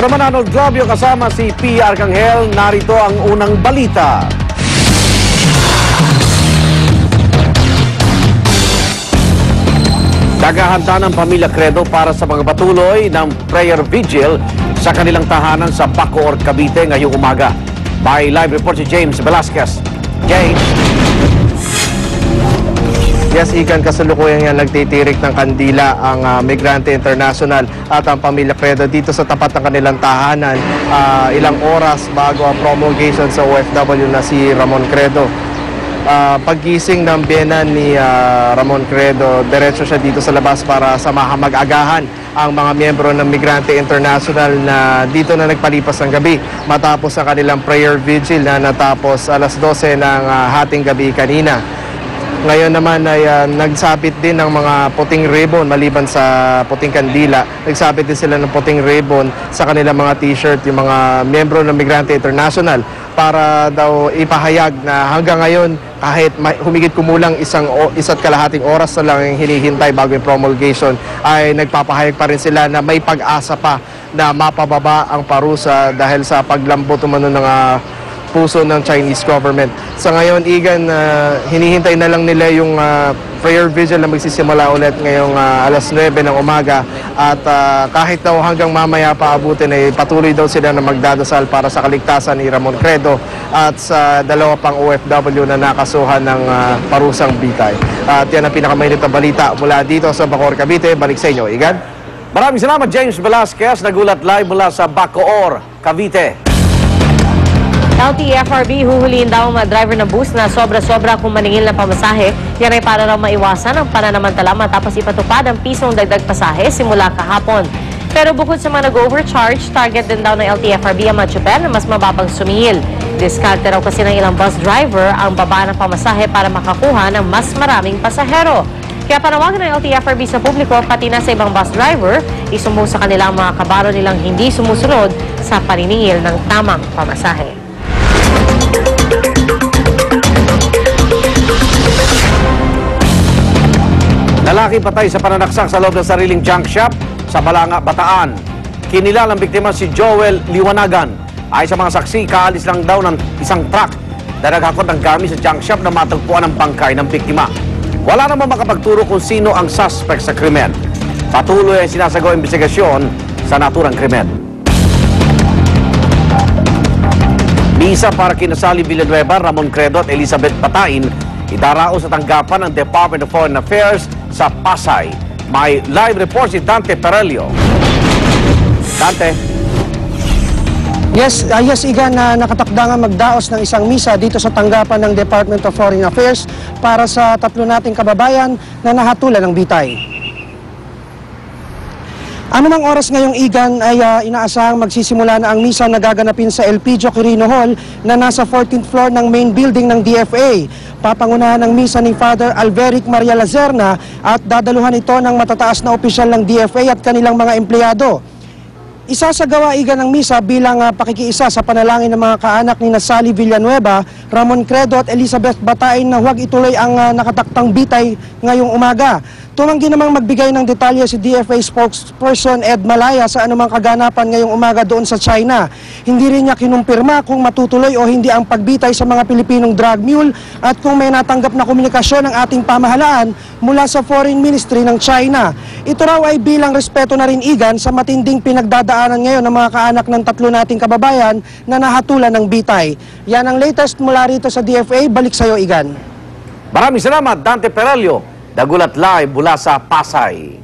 naman Arnold Glavio kasama si P. Arcangel, narito ang unang balita. Naghahanda ng Pamilya Credo para sa pagpapatuloy ng prayer vigil sa kanilang tahanan sa Bacoor, Cavite ngayong umaga. May live report si James Velasquez. James. Yes, Igan, kasalukuyan yan nagtitirik ng kandila ang Migrante International at ang Pamilya Credo dito sa tapat ng kanilang tahanan ilang oras bago ang promulgation sa OFW na si Ramon Credo. Paggising ng biyenan ni Ramon Credo, diretso siya dito sa labas para samahan mag-agahan ang mga miyembro ng Migrante International na dito na nagpalipas ng gabi matapos ang kanilang prayer vigil na natapos alas 12 ng hating gabi kanina. Ngayon naman ay nagsabit din ng mga puting ribbon maliban sa puting kandila. Nagsabit din sila ng puting ribbon sa kanilang mga t-shirt, yung mga miyembro ng Migrante International para daw ipahayag na hanggang ngayon kahit humigit kumulang isa't kalahating oras na lang yung hinihintay bago yung promulgation ay nagpapahayag pa rin sila na may pag-asa pa na mapababa ang parusa dahil sa paglambot umano ng puso ng Chinese government. Sa ngayon, Igan, hinihintay na lang nila yung prayer vigil na magsisimula ulit ngayong alas 9 ng umaga at kahit daw hanggang mamaya paabutin ay patuloy daw sila na magdadasal para sa kaligtasan ni Ramon Credo at sa dalawa pang OFW na nakasuhan ng parusang bitay. At yan ang pinakamainit na balita mula dito sa Bacoor, Cavite. Balik sa inyo, Igan. Maraming salamat, James Velasquez. Nagulat live mula sa Bacoor, Cavite. LTFRB huhulihin daw ang mga driver ng bus na sobra-sobra kung maningil ng pamasahe. Yan ay para raw maiwasan ang pananamantala matapos ipatupad ang pisong dagdag pasahe simula kahapon. Pero bukod sa mga nag-overcharge, target din daw ng LTFRB ang mga tsuper na mas mababang sumingil. Diskarte raw kasi ng ilang bus driver ang baba ng pamasahe para makakuha ng mas maraming pasahero. Kaya panawagan ng LTFRB sa publiko pati na sa ibang bus driver, isumbong sa kanilang mga kabaro nilang hindi sumusunod sa paniningil ng tamang pamasahe. Lalaki patay sa pananaksak sa loob ng sariling junk shop sa Balanga, Bataan. Kinilalang biktima si Joel Liwanagan. Ay sa mga saksi, kaalis lang daw ng isang truck na naghakot ng gamit sa junk shop na matagpuan ng bangkay ng biktima. Wala namang makapagturo kung sino ang suspect sa krimen. Patuloy ang sinasagawa investigasyon sa naturang krimen. Misa para kina Sally Villanueva, Ramon Credo at Elizabeth Batain idarao sa tanggapan ng Department of Foreign Affairs sa Pasay. May live report si Dante Perelio. Dante. Yes, Igan, nakatakda nga magdaos ng isang misa dito sa tanggapan ng Department of Foreign Affairs para sa tatlo nating kababayan na nahatulan ng bitay. Anumang oras ngayong Igan ay inaasahang magsisimula na ang misa na gaganapin sa El Pidio Quirino Hall na nasa 14th floor ng main building ng DFA. Papangunahan ng misa ni Father Alveric Maria Lazerna at dadaluhan ito ng matataas na opisyal ng DFA at kanilang mga empleyado. Isasagawa Igan ng misa bilang pakikiisa sa panalangin ng mga kaanak ni Sally Villanueva, Ramon Credo at Elizabeth Batain na huwag ituloy ang nakataktang bitay ngayong umaga. Tumanggi namang magbigay ng detalye si DFA spokesperson Ed Malaya sa anumang kaganapan ngayong umaga doon sa China. Hindi rin niya kinumpirma kung matutuloy o hindi ang pagbitay sa mga Pilipinong drug mule at kung may natanggap na komunikasyon ng ating pamahalaan mula sa Foreign Ministry ng China. Ito raw ay bilang respeto na rin Igan sa matinding pinagdadaanan ngayon ng mga kaanak ng tatlo nating kababayan na nahatulan ng bitay. Yan ang latest mula rito sa DFA. Balik sa'yo, Igan. Maraming salamat, Dante Perelio. Nagulat live mula sa Pasay.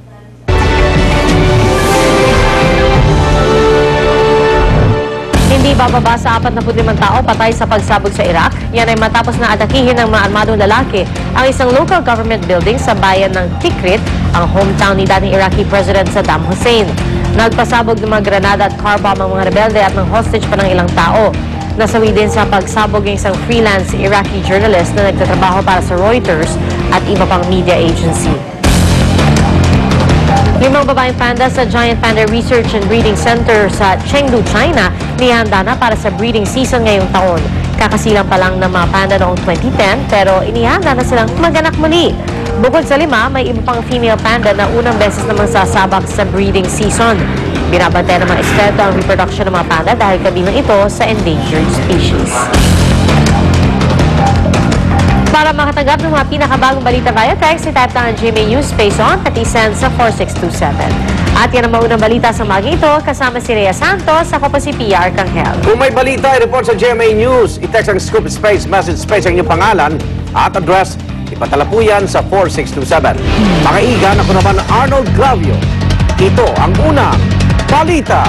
Hindi bababa sa 45 tao patay sa pagsabog sa Iraq. Yan ay matapos na atakihin ng mga armadong lalaki ang isang local government building sa bayan ng Tikrit, ang hometown ni dating Iraqi President Saddam Hussein. Nagpasabog ng mga granada at car bomb ang mga rebelde at ng hostage pa ng ilang tao. Nasawi din sa pagsabog ng isang freelance Iraqi journalist na nagtatrabaho para sa Reuters at iba pang media agency. 5 babaeng panda sa Giant Panda Research and Breeding Center sa Chengdu, China, nihanda na para sa breeding season ngayong taon. Kakasilang pa lang ng mga panda noong 2010 pero inihanda na silang maganak muli. Bukod sa 5, may iba pang female panda na unang beses namang sasabak sa breeding season. Binabantayan ng mga eksperto ang reproduction ng mga panda dahil kabilang ito sa endangered species. Para makatanggap ng mga pinakabagong balita via text, i-type na ang GMA News Space On at isend sa 4627. At yan ang maunang balita sa umaga ito, kasama si Rhea Santos, ako po si Pia Arcangel. Kung may balita, i-report sa GMA News. I-text ang scoop space, message space ang inyong pangalan at address. Ipatala po yan sa 4627. Mga igan, ako naman Arnold Glavio. Ito ang unang balita.